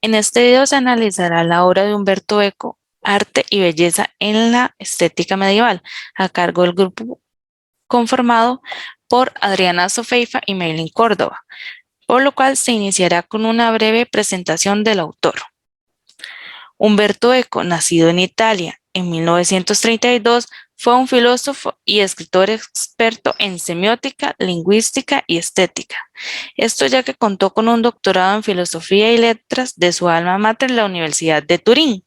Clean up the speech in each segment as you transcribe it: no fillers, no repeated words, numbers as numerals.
En este video se analizará la obra de Humberto Eco, Arte y Belleza en la Estética Medieval, a cargo del grupo conformado por Adriana Sofeifa y Maylin Córdoba, por lo cual se iniciará con una breve presentación del autor. Humberto Eco, nacido en Italia en 1932, fue un filósofo y escritor experto en semiótica, lingüística y estética. Esto ya que contó con un doctorado en filosofía y letras de su alma mater, la Universidad de Turín,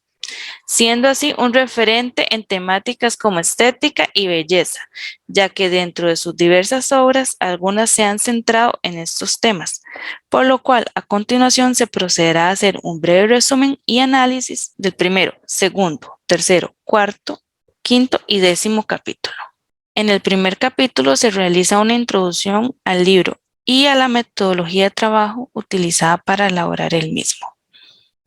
siendo así un referente en temáticas como estética y belleza, ya que dentro de sus diversas obras algunas se han centrado en estos temas, por lo cual a continuación se procederá a hacer un breve resumen y análisis del primero, segundo, tercero, cuarto, quinto y décimo capítulo. En el primer capítulo se realiza una introducción al libro y a la metodología de trabajo utilizada para elaborar el mismo,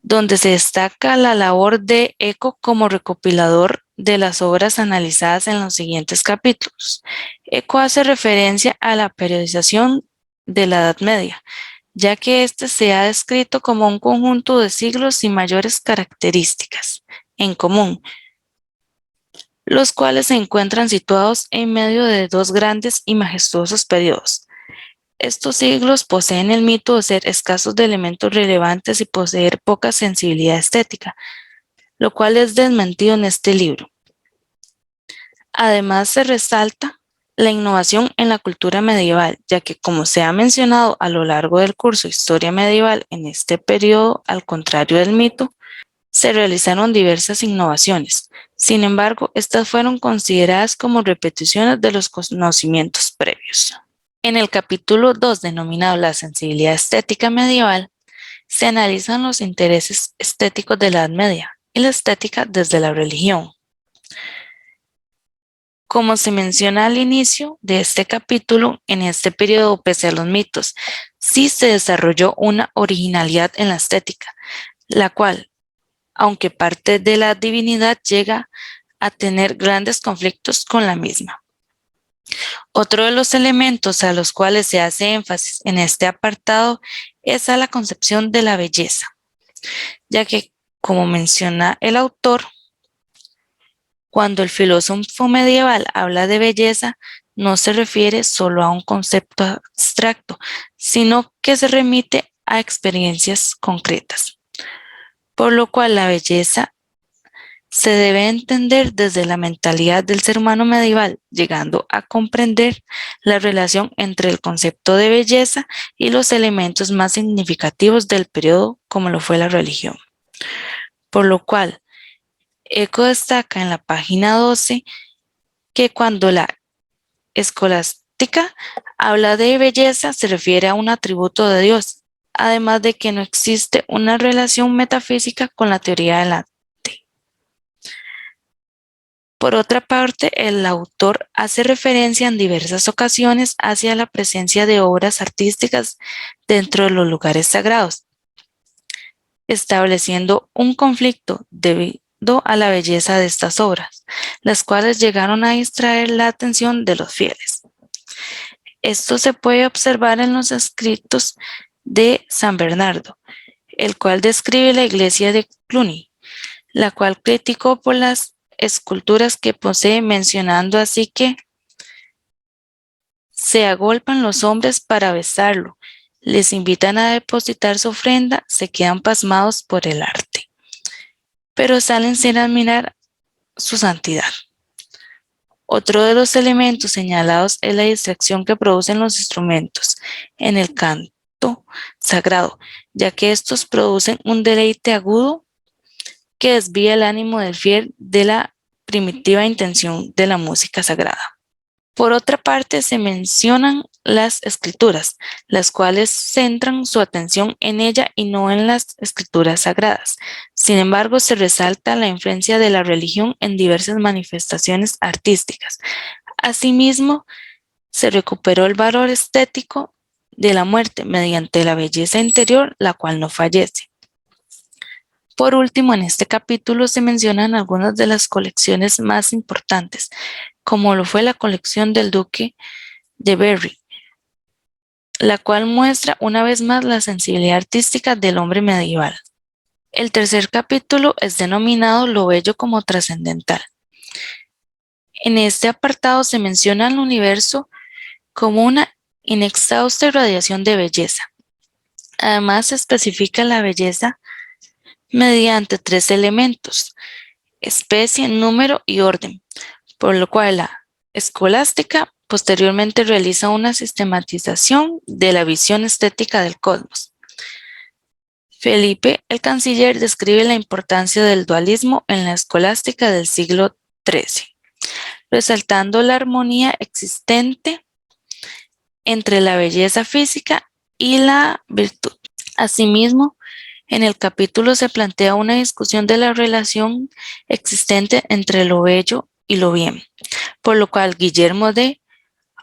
donde se destaca la labor de Eco como recopilador de las obras analizadas en los siguientes capítulos. Eco hace referencia a la periodización de la Edad Media, ya que éste se ha descrito como un conjunto de siglos y mayores características en común, los cuales se encuentran situados en medio de dos grandes y majestuosos periodos. Estos siglos poseen el mito de ser escasos de elementos relevantes y poseer poca sensibilidad estética, lo cual es desmentido en este libro. Además, se resalta la innovación en la cultura medieval, ya que, como se ha mencionado a lo largo del curso Historia Medieval, en este periodo, al contrario del mito, se realizaron diversas innovaciones. Sin embargo, estas fueron consideradas como repeticiones de los conocimientos previos. En el capítulo 2, denominado La sensibilidad estética medieval, se analizan los intereses estéticos de la Edad Media y la estética desde la religión. Como se menciona al inicio de este capítulo, en este periodo, pese a los mitos, sí se desarrolló una originalidad en la estética, la cual, aunque parte de la divinidad, llega a tener grandes conflictos con la misma. Otro de los elementos a los cuales se hace énfasis en este apartado es a la concepción de la belleza, ya que, como menciona el autor, cuando el filósofo medieval habla de belleza, no se refiere solo a un concepto abstracto, sino que se remite a experiencias concretas, por lo cual la belleza se debe entender desde la mentalidad del ser humano medieval, llegando a comprender la relación entre el concepto de belleza y los elementos más significativos del periodo, como lo fue la religión. Por lo cual, Eco destaca en la página 12 que cuando la escolástica habla de belleza se refiere a un atributo de Dios, además de que no existe una relación metafísica con la teoría del arte. Por otra parte, el autor hace referencia en diversas ocasiones hacia la presencia de obras artísticas dentro de los lugares sagrados, estableciendo un conflicto debido a la belleza de estas obras, las cuales llegaron a distraer la atención de los fieles. Esto se puede observar en los escritos de San Bernardo, el cual describe la iglesia de Cluny, la cual criticó por las esculturas que posee, mencionando así que se agolpan los hombres para besarlo, les invitan a depositar su ofrenda, se quedan pasmados por el arte, pero salen sin admirar su santidad. Otro de los elementos señalados es la distracción que producen los instrumentos en el canto sagrado, ya que estos producen un deleite agudo que desvía el ánimo del fiel de la primitiva intención de la música sagrada. Por otra parte, se mencionan las escrituras, las cuales centran su atención en ella y no en las escrituras sagradas. Sin embargo, se resalta la influencia de la religión en diversas manifestaciones artísticas. Asimismo, se recuperó el valor estético de la muerte mediante la belleza interior, la cual no fallece. Por último, en este capítulo se mencionan algunas de las colecciones más importantes, como lo fue la colección del Duque de Berry, la cual muestra una vez más la sensibilidad artística del hombre medieval. El tercer capítulo es denominado Lo bello como trascendental. En este apartado se menciona el universo como una inexhausta irradiación de belleza. Además, se especifica la belleza mediante 3 elementos: especie, número y orden, por lo cual la escolástica posteriormente realiza una sistematización de la visión estética del cosmos. Felipe el Canciller describe la importancia del dualismo en la escolástica del siglo XIII, resaltando la armonía existente entre la belleza física y la virtud. Asimismo, en el capítulo se plantea una discusión de la relación existente entre lo bello y lo bien, por lo cual Guillermo de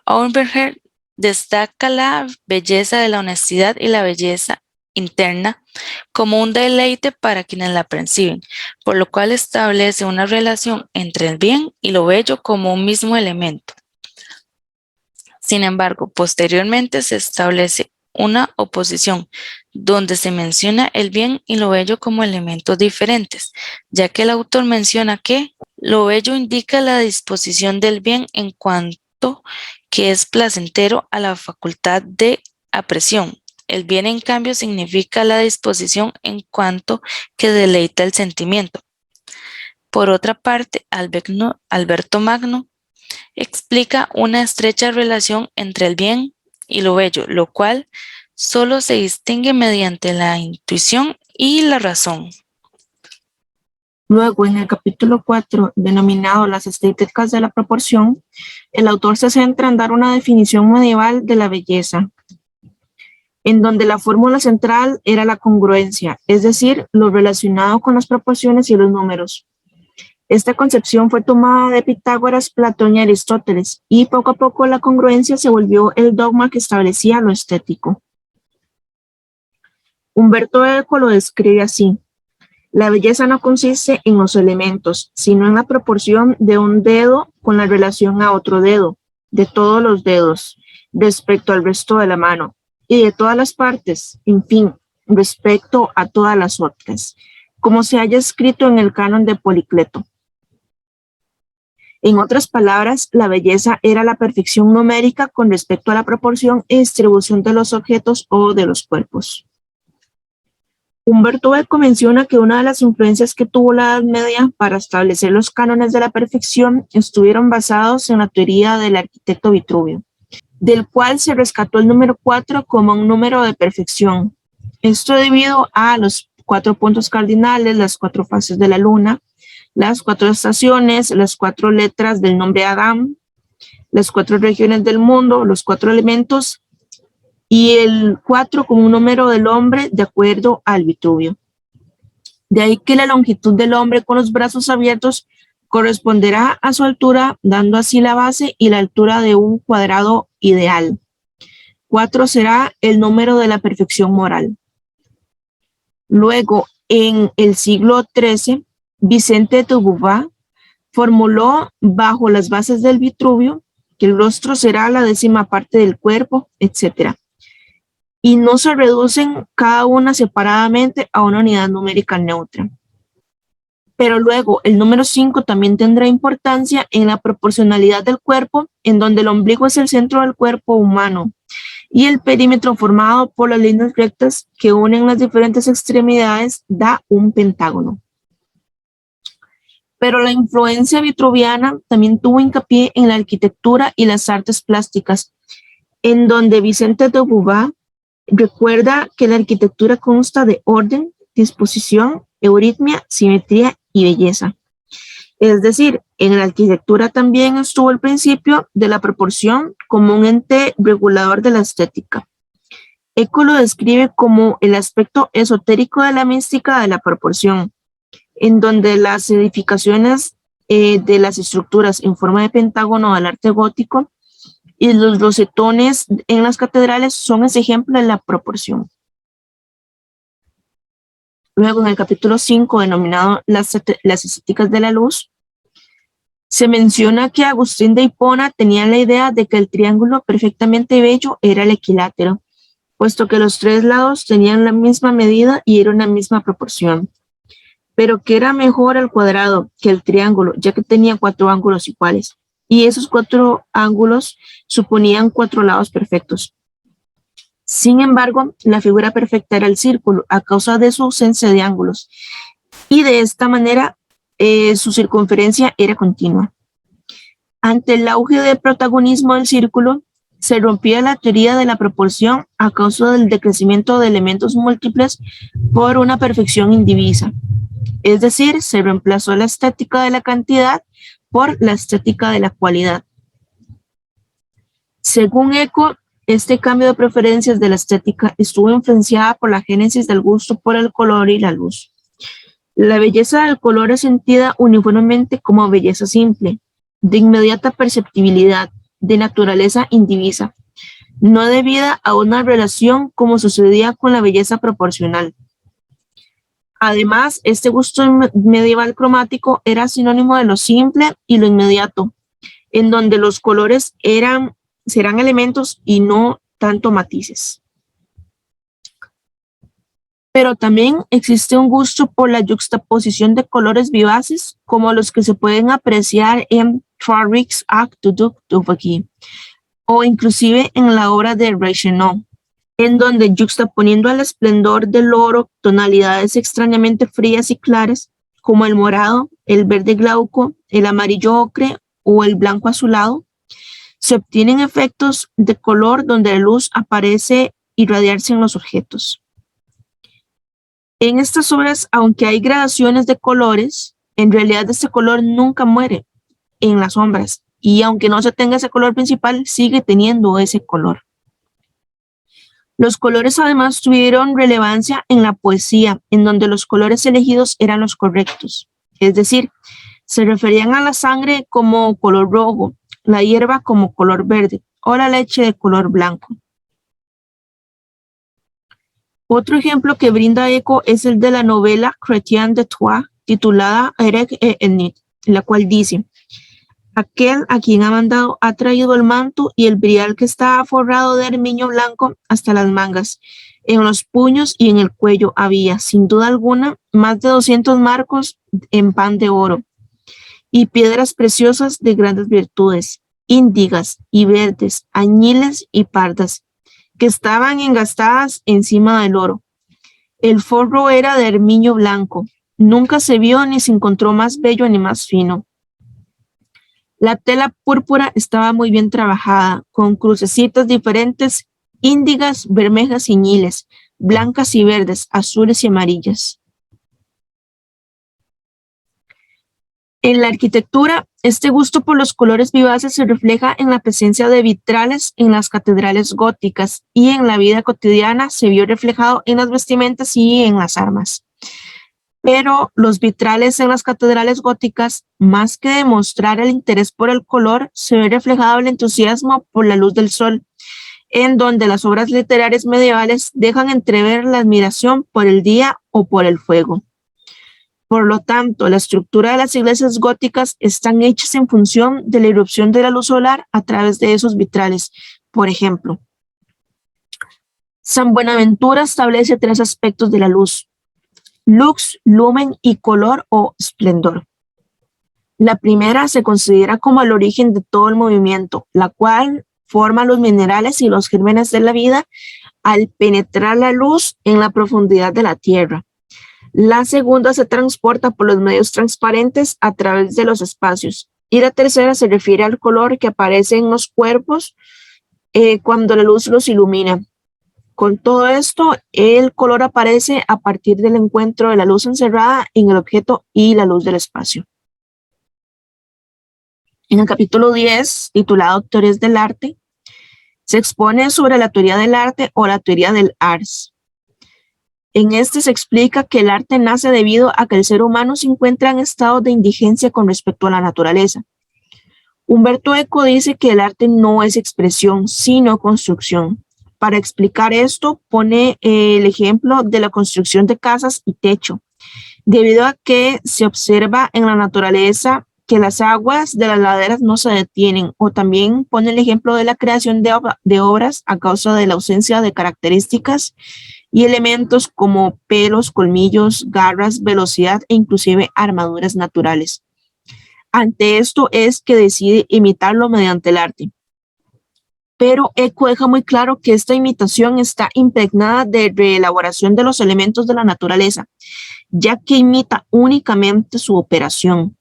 Auvergne destaca la belleza de la honestidad y la belleza interna como un deleite para quienes la perciben, por lo cual establece una relación entre el bien y lo bello como un mismo elemento. Sin embargo, posteriormente se establece una oposición donde se menciona el bien y lo bello como elementos diferentes, ya que el autor menciona que lo bello indica la disposición del bien en cuanto que es placentero a la facultad de apreciación. El bien, en cambio, significa la disposición en cuanto que deleita el sentimiento. Por otra parte, Alberto Magno explica una estrecha relación entre el bien y lo bello, lo cual solo se distingue mediante la intuición y la razón. Luego, en el capítulo 4, denominado Las estéticas de la proporción, el autor se centra en dar una definición medieval de la belleza, en donde la fórmula central era la congruencia, es decir, lo relacionado con las proporciones y los números. Esta concepción fue tomada de Pitágoras, Platón y Aristóteles, y poco a poco la congruencia se volvió el dogma que establecía lo estético. Humberto Eco lo describe así: la belleza no consiste en los elementos, sino en la proporción de un dedo con la relación a otro dedo, de todos los dedos, respecto al resto de la mano, y de todas las partes, en fin, respecto a todas las otras, como se haya escrito en el canon de Policleto. En otras palabras, la belleza era la perfección numérica con respecto a la proporción y distribución de los objetos o de los cuerpos. Humberto Eco menciona que una de las influencias que tuvo la Edad Media para establecer los cánones de la perfección estuvieron basados en la teoría del arquitecto Vitruvio, del cual se rescató el número 4 como un número de perfección. Esto debido a los 4 puntos cardinales, las 4 fases de la luna, las 4 estaciones, las 4 letras del nombre Adán, las 4 regiones del mundo, los 4 elementos y el 4 como un número del hombre de acuerdo al Vitruvio. De ahí que la longitud del hombre con los brazos abiertos corresponderá a su altura, dando así la base y la altura de un cuadrado ideal. 4 será el número de la perfección moral. Luego, en el siglo XIII, Vicente de Beauvoir formuló bajo las bases del Vitruvio que el rostro será la 10ª parte del cuerpo, etc. Y no se reducen cada una separadamente a una unidad numérica neutra. Pero luego el número 5 también tendrá importancia en la proporcionalidad del cuerpo, en donde el ombligo es el centro del cuerpo humano y el perímetro formado por las líneas rectas que unen las diferentes extremidades da un pentágono. Pero la influencia vitruviana también tuvo hincapié en la arquitectura y las artes plásticas, en donde Vicente de Beauvoir recuerda que la arquitectura consta de orden, disposición, euritmia, simetría y belleza. Es decir, en la arquitectura también estuvo el principio de la proporción como un ente regulador de la estética. Eco lo describe como el aspecto esotérico de la mística de la proporción, en donde las edificaciones de las estructuras en forma de pentágono del arte gótico y los rosetones en las catedrales son ese ejemplo de la proporción. Luego, en el capítulo 5, denominado las estéticas de la luz, se menciona que Agustín de Hipona tenía la idea de que el triángulo perfectamente bello era el equilátero, puesto que los 3 lados tenían la misma medida y era una misma proporción. pero que era mejor el cuadrado que el triángulo, ya que tenía 4 ángulos iguales, y esos 4 ángulos suponían 4 lados perfectos. Sin embargo, la figura perfecta era el círculo a causa de su ausencia de ángulos, y de esta manera su circunferencia era continua. Ante el auge del protagonismo del círculo, se rompía la teoría de la proporción a causa del decrecimiento de elementos múltiples por una perfección indivisa. Es decir, se reemplazó la estética de la cantidad por la estética de la cualidad. Según Eco, este cambio de preferencias de la estética estuvo influenciada por la génesis del gusto por el color y la luz. La belleza del color es sentida uniformemente como belleza simple, de inmediata perceptibilidad, de naturaleza indivisa, no debida a una relación como sucedía con la belleza proporcional. Además, este gusto medieval cromático era sinónimo de lo simple y lo inmediato, en donde los colores serán elementos y no tanto matices. Pero también existe un gusto por la yuxtaposición de colores vivaces, como los que se pueden apreciar en Traoric's Acte du Duvaucel, o inclusive en la obra de Reichenau, en donde yuxtaponiendo al esplendor del oro tonalidades extrañamente frías y claras, como el morado, el verde glauco, el amarillo ocre o el blanco azulado, se obtienen efectos de color donde la luz aparece irradiarse en los objetos. En estas obras, aunque hay gradaciones de colores, en realidad este color nunca muere en las sombras, y aunque no se tenga ese color principal, sigue teniendo ese color. Los colores además tuvieron relevancia en la poesía, en donde los colores elegidos eran los correctos, es decir, se referían a la sangre como color rojo, la hierba como color verde o la leche de color blanco. Otro ejemplo que brinda Eco es el de la novela Chrétien de Troyes, titulada Eric et Enid, la cual dice: aquel a quien ha mandado ha traído el manto y el brial que está forrado de armiño blanco hasta las mangas. En los puños y en el cuello había, sin duda alguna, más de 200 marcos en pan de oro y piedras preciosas de grandes virtudes, índigas y verdes, añiles y pardas, que estaban engastadas encima del oro. El forro era de armiño blanco. Nunca se vio ni se encontró más bello ni más fino. La tela púrpura estaba muy bien trabajada, con crucecitas diferentes, índigas, bermejas y ñiles, blancas y verdes, azules y amarillas. En la arquitectura, este gusto por los colores vivaces se refleja en la presencia de vitrales en las catedrales góticas, y en la vida cotidiana se vio reflejado en las vestimentas y en las armas. Pero los vitrales en las catedrales góticas, más que demostrar el interés por el color, se ve reflejado el entusiasmo por la luz del sol, en donde las obras literarias medievales dejan entrever la admiración por el día o por el fuego. Por lo tanto, la estructura de las iglesias góticas están hechas en función de la irrupción de la luz solar a través de esos vitrales. Por ejemplo, San Buenaventura establece 3 aspectos de la luz: lux, lumen y color o esplendor. La primera se considera como el origen de todo el movimiento, la cual forma los minerales y los gérmenes de la vida al penetrar la luz en la profundidad de la tierra. La segunda se transporta por los medios transparentes a través de los espacios. Y la tercera se refiere al color que aparece en los cuerpos cuando la luz los ilumina. Con todo esto, el color aparece a partir del encuentro de la luz encerrada en el objeto y la luz del espacio. En el capítulo 10, titulado Teorías del arte, se expone sobre la teoría del arte o la teoría del ars. En este se explica que el arte nace debido a que el ser humano se encuentra en estado de indigencia con respecto a la naturaleza. Humberto Eco dice que el arte no es expresión, sino construcción. Para explicar esto, pone el ejemplo de la construcción de casas y techo, debido a que se observa en la naturaleza que las aguas de las laderas no se detienen, o también pone el ejemplo de la creación de obras a causa de la ausencia de características y elementos como pelos, colmillos, garras, velocidad e inclusive armaduras naturales. Ante esto es que decide imitarlo mediante el arte. Pero Eco deja muy claro que esta imitación está impregnada de reelaboración de los elementos de la naturaleza, ya que imita únicamente su operación.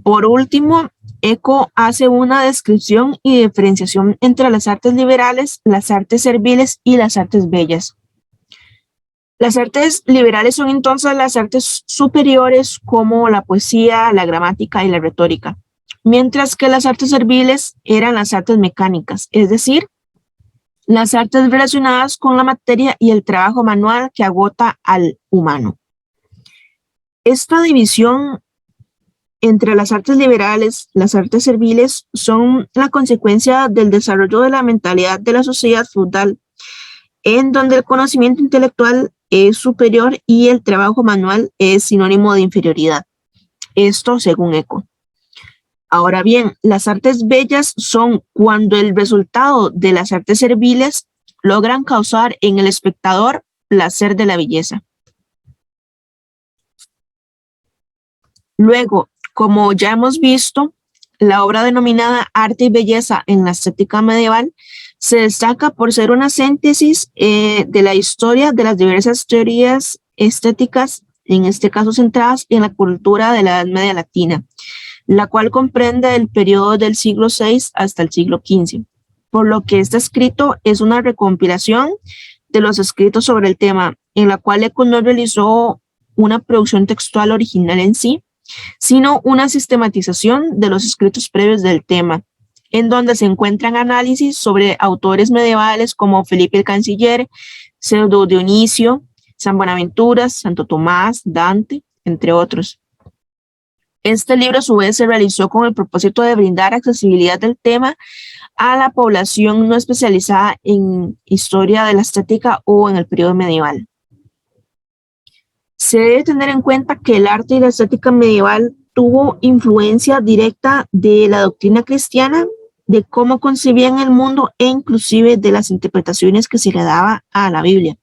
Por último, Eco hace una descripción y diferenciación entre las artes liberales, las artes serviles y las artes bellas. Las artes liberales son entonces las artes superiores como la poesía, la gramática y la retórica, mientras que las artes serviles eran las artes mecánicas, es decir, las artes relacionadas con la materia y el trabajo manual que agota al humano. Esta división entre las artes liberales, las artes serviles, son la consecuencia del desarrollo de la mentalidad de la sociedad feudal, en donde el conocimiento intelectual es superior y el trabajo manual es sinónimo de inferioridad. Esto según Eco. Ahora bien, las artes bellas son cuando el resultado de las artes serviles logran causar en el espectador placer de la belleza. Luego, como ya hemos visto, la obra denominada Arte y Belleza en la estética medieval se destaca por ser una síntesis de la historia de las diversas teorías estéticas, en este caso centradas en la cultura de la Edad Media Latina, la cual comprende el periodo del siglo VI hasta el siglo XV, por lo que este escrito es una recompilación de los escritos sobre el tema, en la cual Eco no realizó una producción textual original en sí, sino una sistematización de los escritos previos del tema, en donde se encuentran análisis sobre autores medievales como Felipe el Canciller, Pseudo Dionisio, San Buenaventura, Santo Tomás, Dante, entre otros. Este libro a su vez se realizó con el propósito de brindar accesibilidad del tema a la población no especializada en historia de la estética o en el periodo medieval. Se debe tener en cuenta que el arte y la estética medieval tuvo influencia directa de la doctrina cristiana, de cómo concebían el mundo e inclusive de las interpretaciones que se le daba a la Biblia.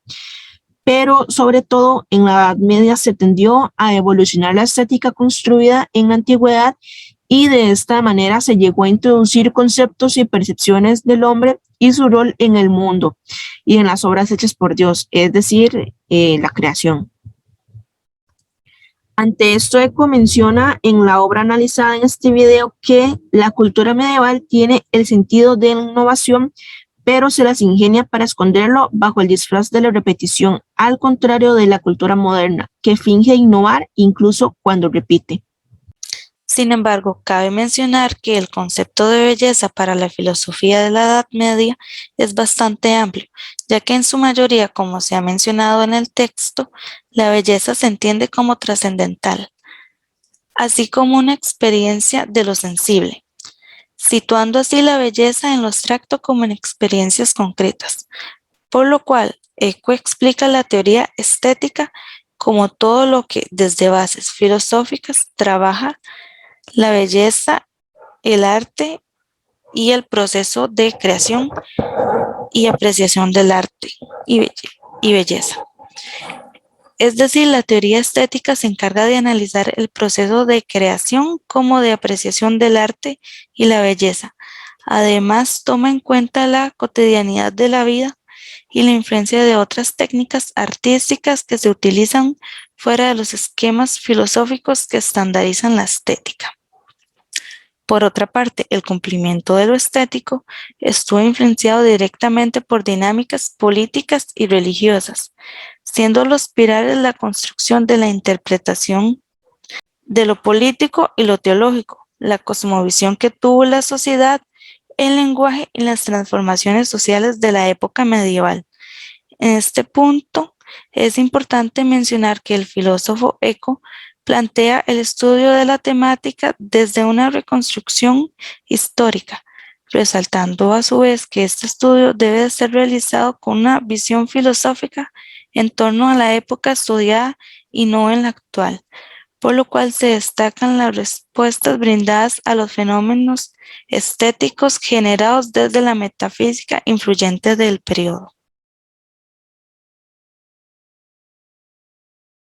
Pero sobre todo en la Edad Media se tendió a evolucionar la estética construida en la antigüedad y de esta manera se llegó a introducir conceptos y percepciones del hombre y su rol en el mundo y en las obras hechas por Dios, es decir, la creación. Ante esto, Eco menciona en la obra analizada en este video que la cultura medieval tiene el sentido de innovación, pero se las ingenia para esconderlo bajo el disfraz de la repetición, al contrario de la cultura moderna, que finge innovar incluso cuando repite. Sin embargo, cabe mencionar que el concepto de belleza para la filosofía de la Edad Media es bastante amplio, ya que en su mayoría, como se ha mencionado en el texto, la belleza se entiende como trascendental, así como una experiencia de lo sensible, situando así la belleza en lo abstracto como en experiencias concretas, por lo cual Eco explica la teoría estética como todo lo que desde bases filosóficas trabaja la belleza, el arte y el proceso de creación y apreciación del arte y belleza. Es decir, la teoría estética se encarga de analizar el proceso de creación como de apreciación del arte y la belleza. Además, toma en cuenta la cotidianidad de la vida y la influencia de otras técnicas artísticas que se utilizan fuera de los esquemas filosóficos que estandarizan la estética. Por otra parte, el cumplimiento de lo estético estuvo influenciado directamente por dinámicas políticas y religiosas, siendo los pilares la construcción de la interpretación de lo político y lo teológico, la cosmovisión que tuvo la sociedad, el lenguaje y las transformaciones sociales de la época medieval. En este punto, es importante mencionar que el filósofo Eco plantea el estudio de la temática desde una reconstrucción histórica, resaltando a su vez que este estudio debe ser realizado con una visión filosófica en torno a la época estudiada y no en la actual, por lo cual se destacan las respuestas brindadas a los fenómenos estéticos generados desde la metafísica influyente del periodo.